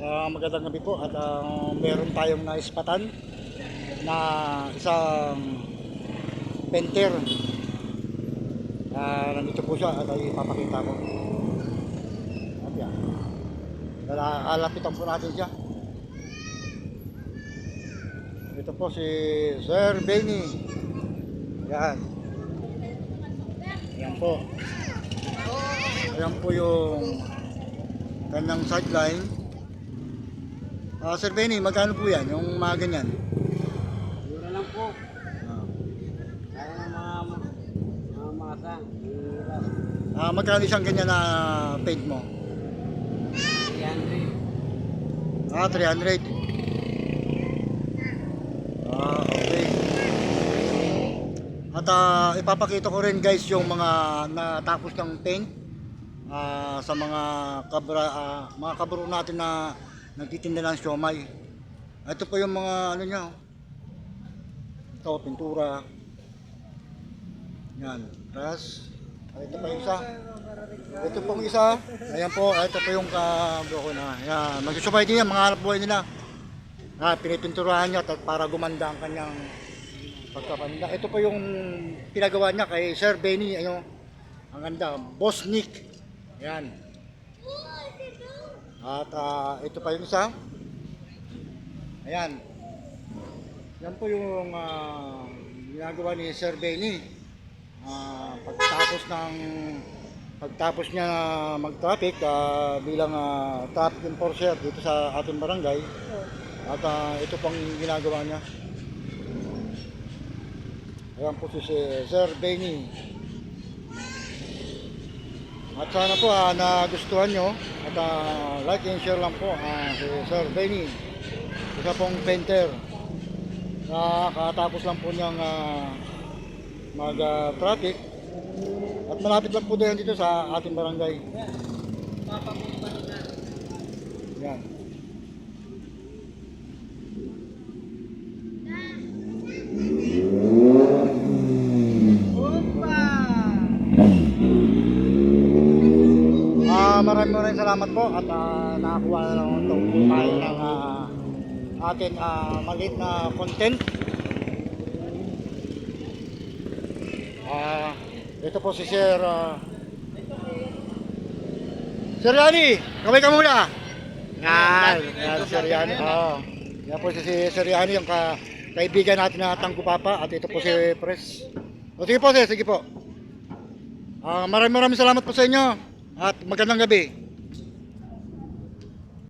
Magandang gabi po at meron tayong naispatan na isang painter. Nandito po siya at ay ipapakita ko. At yan. Alapitan po natin siya. Ito po si Sir Benny. Yan. Yan po. Yan po yung kanyang sideline. Sir Benny, magkano po yan? Yung mga ganyan? Mura lang po. Kaya ng mga masa. Magkano isang ganyan na paint mo? 300. 300. Okay. At ipapakita ko rin guys yung mga natapos ng paint sa mga kabro natin na nagtitinda ng siomay. Ito po yung mga ano niya. Ito, pintura. Yan, ras. Ito pa yung isa. Ito pong isa. Ayan po, ito po yung kabro ko na. Yan, magsusubay din yan, mga hanap buhay nila. Pinipinturahan niya para gumanda ang kanyang pagkapanda. Ito po yung pinagawa niya kay Sir Benny. Ayun, ang ganda. Boss Nick. Yan. At ito pa yung isa. Ayan. Yan po yung ginagawa ni Sir Benny. Pagtapos niya mag-traffic bilang traffic enforcer dito sa ating barangay. At ito pang ginagawa niya. Ayan po si Sir Benny. At sana po nagustuhan nyo at like and share lang po si Sir Benny, isa pong painter. Kakatapos lang po niyang mag-traffic at malapit lang po din dito sa ating barangay. Yan. Maraming salamat po at nakakuha na lang itong tayo ng ating maliit na content. Ito po si Sir Sir Yani, kamay ka muna. Yan, Sir Yani. Yan po si Sir Yani, yung kaibigan natin na Tangko Papa. At ito po si Pres. Sige po, sige po. Maraming salamat po sa inyo. At magandang gabi.